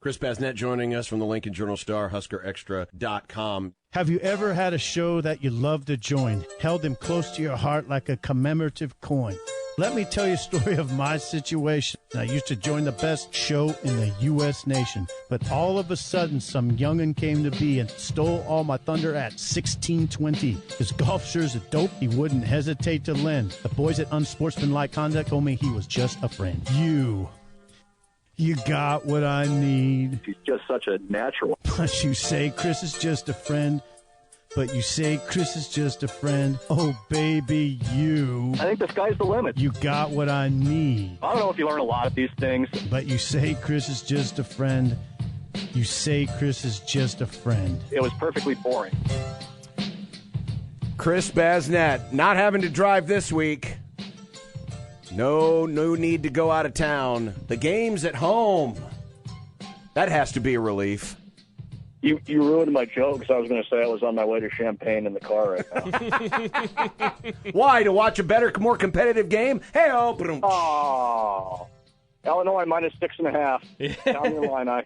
Chris Basnett joining us from the Lincoln Journal-Star, HuskerExtra.com. Have you ever had a show that you loved to join, held them close to your heart like a commemorative coin? Let me tell you a story of my situation. I used to join the best show in the U.S. nation, but all of a sudden some young'un came to be and stole all my thunder at 1620. His golf sure's a dope he wouldn't hesitate to lend. The boys at Unsportsmanlike Conduct told me he was just a friend. You got what I need. He's just such a natural. But you say Chris is just a friend. But you say Chris is just a friend. Oh, baby, you. I think the sky's the limit. You got what I need. I don't know if you learn a lot of these things. But you say Chris is just a friend. You say Chris is just a friend. It was perfectly boring. Chris Basnett, not having to drive this week. No need to go out of town. The game's at home. That has to be a relief. You ruined my joke because I was going to say I was on my way to Champaign in the car right now. Why? To watch a better, more competitive game? Hey-oh. Oh. Illinois minus 6.5. Down the line,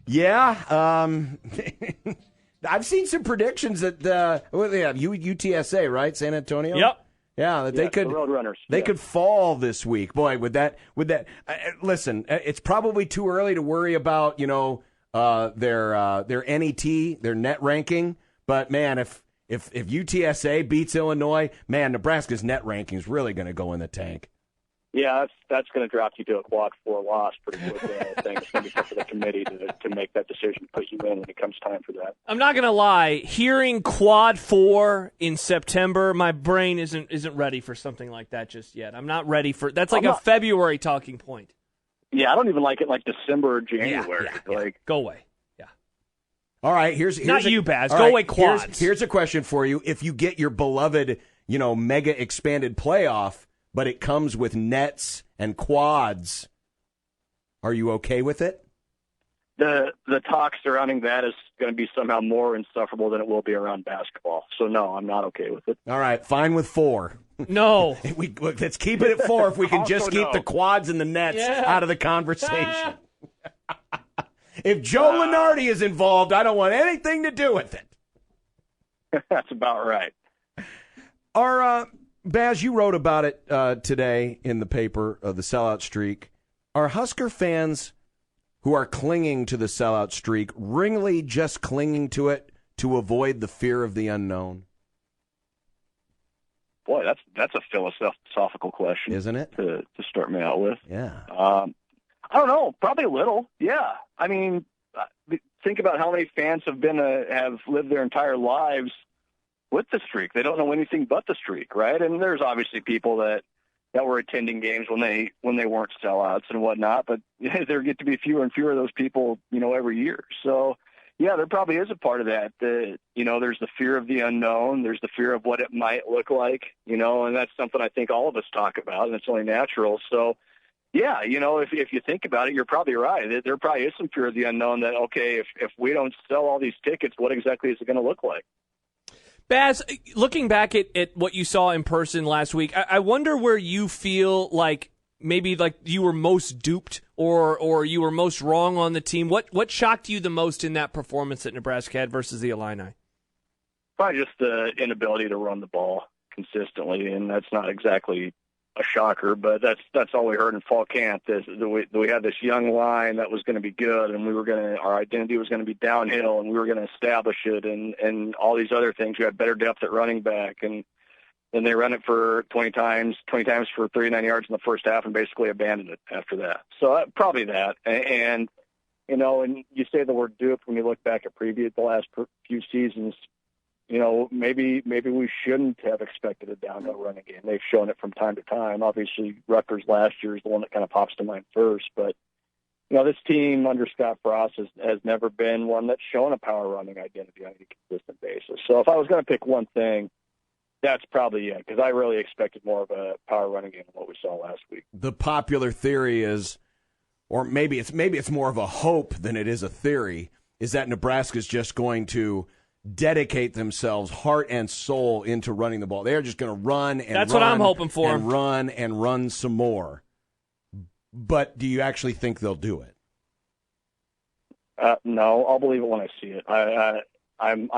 Yeah. I've seen some predictions that UTSA, right? San Antonio? Yep. Yeah, that they could. The Roadrunners. They could fall this week. Boy, would that. Listen, it's probably too early to worry about their NET, their net ranking. But man, if UTSA beats Illinois, man, Nebraska's net ranking is really going to go in the tank. Yeah, that's going to drop you to a quad 4 loss pretty quickly. I think it's going to be up to the committee to make that decision, put you in when it comes time for that. I'm not going to lie. Hearing quad 4 in September, my brain isn't ready for something like that just yet. I'm not ready for. That's like a February talking point. Yeah, I don't even like it like December or January. Yeah. Go away. Yeah. All right. Here's not you, Baz. Go away, quads. Here's a question for you. If you get your beloved, mega expanded playoff, but it comes with nets and quads, are you okay with it? The talk surrounding that is going to be somehow more insufferable than it will be around basketball. So, no, I'm not okay with it. All right, fine with 4. No. Let's keep it at 4 if we can just keep the quads and the nets out of the conversation. If Joe Lunardi is involved, I don't want anything to do with it. That's about right. Baz, you wrote about it today in the paper, the sellout streak. Are Husker fans who are clinging to the sellout streak really just clinging to it to avoid the fear of the unknown? Boy, that's a philosophical question, isn't it? To start me out with. Yeah. I don't know. Probably a little. Yeah. I mean, think about how many fans have lived their entire lives with the streak. They don't know anything but the streak, right? And there's obviously people that were attending games when they weren't sellouts and whatnot, but there get to be fewer and fewer of those people, every year. So, yeah, there probably is a part of that. There's the fear of the unknown. There's the fear of what it might look like, and that's something I think all of us talk about, and it's only natural. So, yeah, if you think about it, you're probably right. There probably is some fear of the unknown that, okay, if we don't sell all these tickets, what exactly is it going to look like? Baz, looking back at what you saw in person last week, I wonder where you feel like maybe like you were most duped or you were most wrong on the team. What shocked you the most in that performance that Nebraska had versus the Illini? Probably just the inability to run the ball consistently, and that's not exactly a shocker, but that's all we heard in fall camp. We had this young line that was going to be good, and our identity was going to be downhill, and we were going to establish it, and all these other things. We had better depth at running back, and then they ran it for 20 times for 39 yards in the first half, and basically abandoned it after that. So probably that, and and you say the word duped when you look back at the last few seasons. Maybe we shouldn't have expected a downhill running game. They've shown it from time to time. Obviously, Rutgers last year is the one that kind of pops to mind first. But, this team under Scott Frost has never been one that's shown a power running identity on a consistent basis. So if I was going to pick one thing, that's probably it, because I really expected more of a power running game than what we saw last week. The popular theory is, or maybe it's more of a hope than it is a theory, is that Nebraska's just going to dedicate themselves heart and soul into running the ball. They're just going to run and that's run, what I'm hoping for. And run some more. But do you actually think they'll do it? No, I'll believe it when I see it. I'm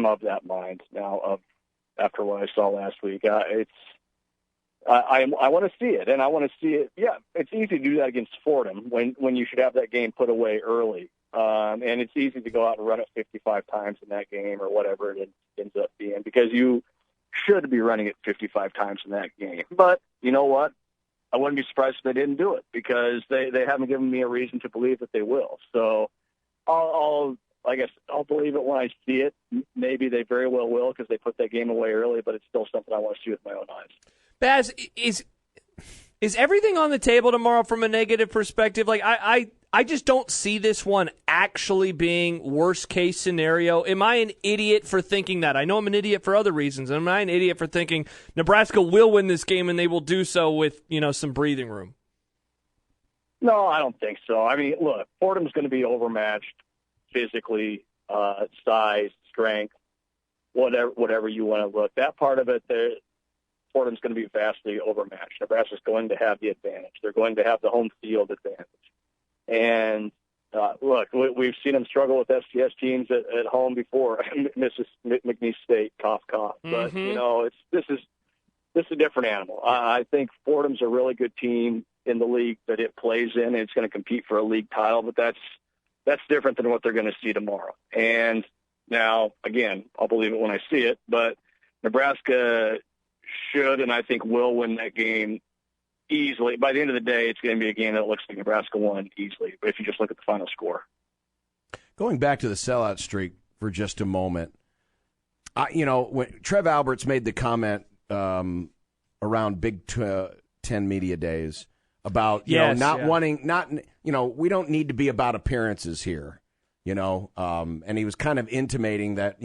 of that mind now. After what I saw last week, I want to see it, and I want to see it. Yeah, it's easy to do that against Fordham when you should have that game put away early, and it's easy to go out and run it 55 times in that game or whatever it ends up being, because you should be running it 55 times in that game. But you know what? I wouldn't be surprised if they didn't do it, because they haven't given me a reason to believe that they will. So I guess I'll believe it when I see it. Maybe they very well will, because they put that game away early, but it's still something I want to see with my own eyes. Baz, is everything on the table tomorrow from a negative perspective? Like, I just don't see this one actually being worst case scenario. Am I an idiot for thinking that? I know I'm an idiot for other reasons. Am I an idiot for thinking Nebraska will win this game and they will do so with, some breathing room? No, I don't think so. I mean, look, Fordham's going to be overmatched physically, size, strength, whatever you want to look. That part of it, Fordham's going to be vastly overmatched. Nebraska's going to have the advantage. They're going to have the home field advantage. And look, we've seen them struggle with FCS teams at home before. Mrs. McNeese State, cough, cough. But this is a different animal. I think Fordham's a really good team in the league that it plays in, and it's going to compete for a league title. But that's different than what they're going to see tomorrow. And now, again, I'll believe it when I see it. But Nebraska should, and I think will, win that game easily. By the end of the day, it's going to be a game that looks like Nebraska won easily, but if you just look at the final score. Going back to the sellout streak for just a moment, when Trev Alberts made the comment around Big Ten Media Days about wanting, we don't need to be about appearances here, and he was kind of intimating that,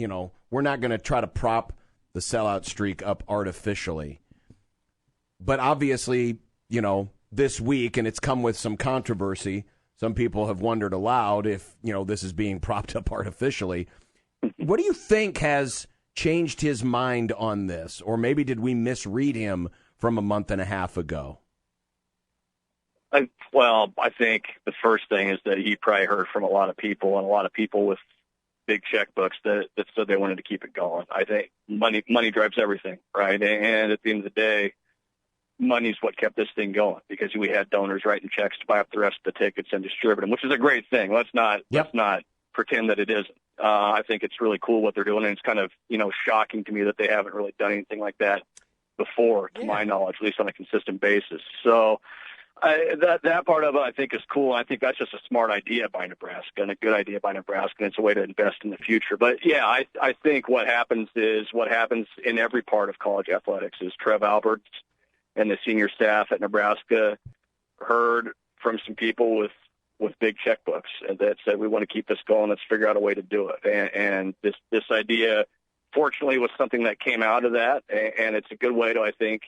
we're not going to try to prop the sellout streak up artificially. But obviously, this week, and it's come with some controversy, some people have wondered aloud if, this is being propped up artificially. What do you think has changed his mind on this? Or maybe did we misread him from a month and a half ago? I think the first thing is that he probably heard from a lot of people, and a lot of people with big checkbooks that said they wanted to keep it going. I think money drives everything, right? And at the end of the day, money's what kept this thing going, because we had donors writing checks to buy up the rest of the tickets and distribute them, which is a great thing. Let's not pretend that it isn't. I think it's really cool what they're doing, and it's kind of shocking to me that they haven't really done anything like that before, to my knowledge, at least on a consistent basis. So that part of it I think is cool. I think that's just a smart idea by Nebraska, and a good idea by Nebraska, and it's a way to invest in the future. But yeah, I think what happens in every part of college athletics is Trev Alberts and the senior staff at Nebraska heard from some people with big checkbooks that said, we want to keep this going. Let's figure out a way to do it. And this idea, fortunately, was something that came out of that. And it's a good way to, I think,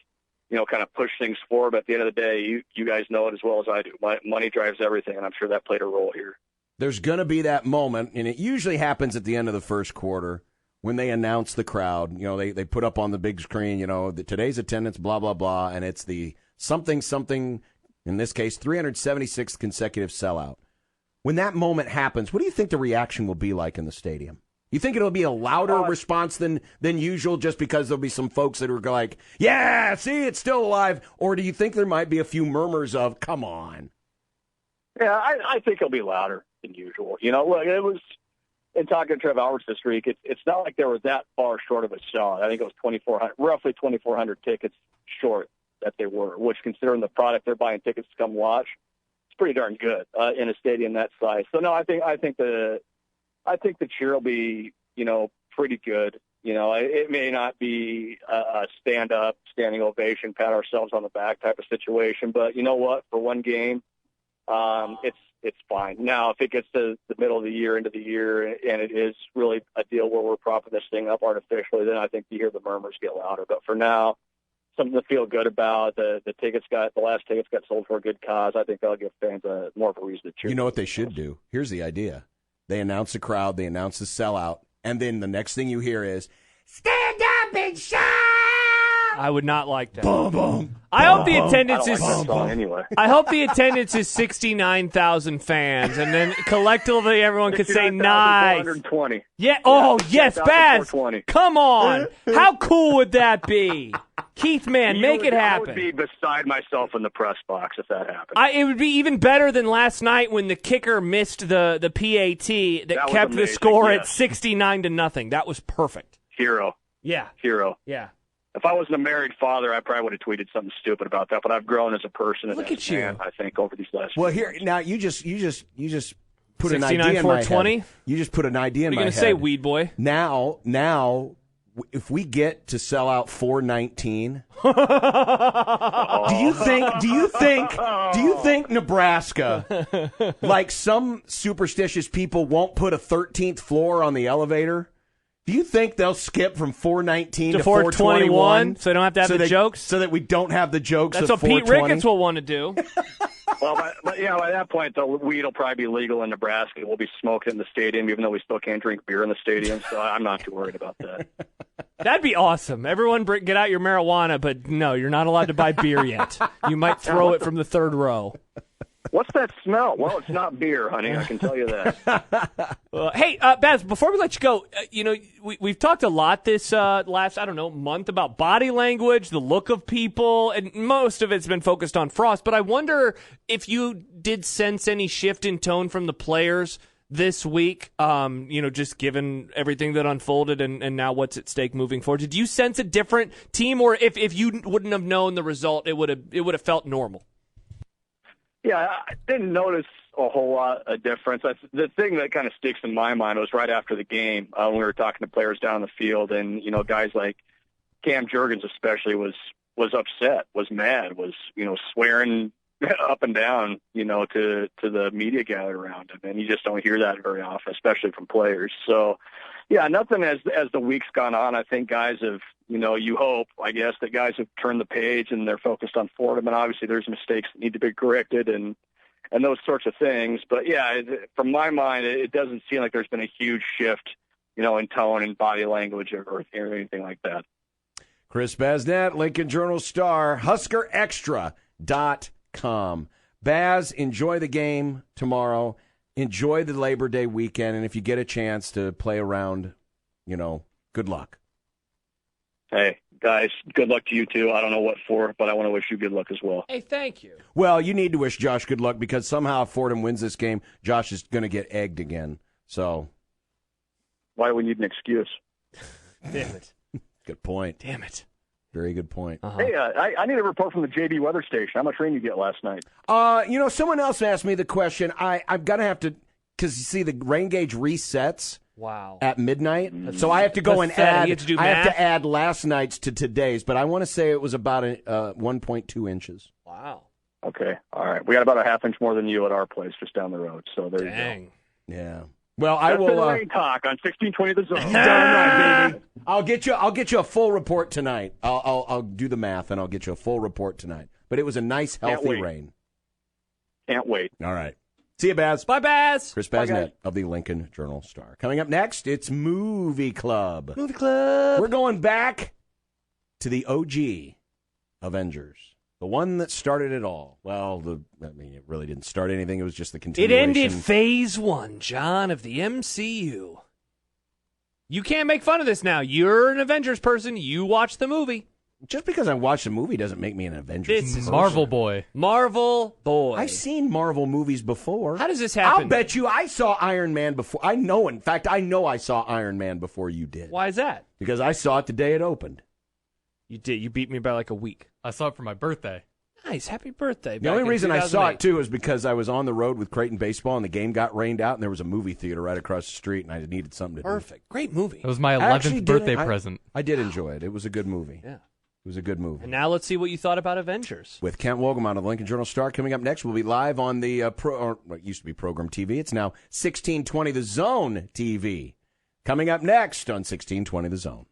kind of push things forward. But at the end of the day, you guys know it as well as I do. Money drives everything, and I'm sure that played a role here. There's going to be that moment, and it usually happens at the end of the first quarter, when they announce the crowd. They put up on the big screen, today's attendance, blah, blah, blah, and it's the something, in this case, 376th consecutive sellout. When that moment happens, what do you think the reaction will be like in the stadium? You think it'll be a louder response than usual, just because there'll be some folks that are like, yeah, see, it's still alive? Or do you think there might be a few murmurs of, come on? Yeah, I think it'll be louder than usual. Look, it was, in talking to Trev Alberts this week, it's not like they were that far short of a shot. I think it was roughly 2,400 tickets short that they were, which, considering the product they're buying tickets to come watch, it's pretty darn good in a stadium that size. So no, I think the cheer will be, pretty good. It may not be a standing ovation, pat ourselves on the back type of situation, but you know what? For one game, it's fine. Now, if it gets to the middle of the year, into the year, and it is really a deal where we're propping this thing up artificially, then I think you hear the murmurs get louder. But for now, something to feel good about. The last tickets got sold for a good cause. I think that'll give fans more of a reason to cheer. You know what they should do? Here's the idea. They announce the crowd, they announce the sellout, and then the next thing you hear is, stand up and shout! I would not like that. Boom, boom. I hope the attendance I is. don't like that song anyway. I hope the attendance is 69,000 fans, and then collectively everyone could say nice. 420. Yeah. Oh yes, Baz. 420. Come on. How cool would that be? Keith, man, make it I would happen. be beside myself in the press box if that happened. It would be even better than last night when the kicker missed the PAT that was kept the amazing, score yes. at 69-0. That was perfect. Hero. Yeah. Hero. Yeah. If I wasn't a married father, I probably would have tweeted something stupid about that. But I've grown as a person and Look as at a man, you. I think, over these last. Well, few here months. now you just put an idea in my 69-420? head. You just put an idea in What are my you head. going to say, weed boy? Now, if we get to sell out 419, do you think Nebraska, like some superstitious people, won't put a 13th floor on the elevator? Do you think they'll skip from 419 to 421 so they don't have to have the jokes? So that we don't have the jokes That's of what Pete 420? Ricketts will want to do. Well, by that point, the weed will probably be legal in Nebraska. We'll be smoking in the stadium, even though we still can't drink beer in the stadium. So I'm not too worried about that. That'd be awesome. Everyone get out your marijuana, but no, you're not allowed to buy beer yet. You might throw it from the third row. What's that smell? Well, it's not beer, honey. I can tell you that. Hey, Baz, before we let you go, we've talked a lot this last, month about body language, the look of people, and most of it's been focused on Frost. But I wonder if you did sense any shift in tone from the players this week, just given everything that unfolded and now what's at stake moving forward. Did you sense a different team, or if you wouldn't have known the result, it would have felt normal? Yeah, I didn't notice a whole lot of difference. The thing that kind of sticks in my mind was right after the game when we were talking to players down the field, and guys like Cam Jurgens especially was upset, was mad, was swearing up and down to the media gathered around him, and you just don't hear that very often, especially from players. So yeah, nothing as the week's gone on. I think guys have you hope, I guess, that guys have turned the page and they're focused on Fordham, and obviously there's mistakes that need to be corrected and those sorts of things. But yeah, from my mind, it doesn't seem like there's been a huge shift, in tone and body language or anything like that. Chris Basnet, Lincoln Journal-Star, HuskerExtra.com. Baz, enjoy the game tomorrow. Enjoy the Labor Day weekend, and if you get a chance to play around, good luck. Hey, guys, good luck to you, too. I don't know what for, but I want to wish you good luck as well. Hey, thank you. Well, you need to wish Josh good luck because somehow if Fordham wins this game, Josh is going to get egged again. So, why do we need an excuse? Damn it. Good point. Damn it. Very good point. Uh-huh. Hey, I need a report from the JB weather station. How much rain you get last night? Someone else asked me the question. I'm going to have to, because you see the rain gauge resets. Wow. At midnight, so I have to go and pathetic. add. You have to do I have math? to add last night's to today's, but I want to say it was about 1.2 inches. Wow. Okay, all right. We got about a half inch more than you at our place, just down the road. So there you go. Dang. Yeah. Well, That's I will. the rain talk on 1620 The Zone. Darn right, baby. I'll get you a full report tonight. I'll do the math and I'll get you a full report tonight. But it was a nice, healthy wait. rain. Can't wait. All right. See you, Baz. Bye, Baz. Chris Bye, Basnet guys. of the Lincoln Journal-Star. Coming up next, it's Movie Club. Movie Club. We're going back to the OG Avengers, the one that started it all. Well, it really didn't start anything. It was just the It continuation. ended phase 1, John, of the MCU. You can't make fun of this now. You're an Avengers person. You watch the movie. Just because I watched a movie doesn't make me an Avengers This is person. Marvel boy. Marvel boy. I've seen Marvel movies before. How does this happen? I'll bet you I saw Iron Man before. I know I saw Iron Man before you did. Why is that? Because I saw it the day it opened. You did. You beat me by like a week. I saw it for my birthday. Nice. Happy birthday. The only reason I saw it, too, is because I was on the road with Creighton Baseball and the game got rained out and there was a movie theater right across the street and I needed something to do. Perfect. Great movie. It was my I actually 11th did- birthday I- present. I did enjoy it. It was a good movie. Yeah. It was a good movie. And now let's see what you thought about Avengers. With Kent Wogelman of the Lincoln Journal-Star. Coming up next, we'll be live on the it used to be Program TV. It's now 1620 The Zone TV. Coming up next on 1620 The Zone.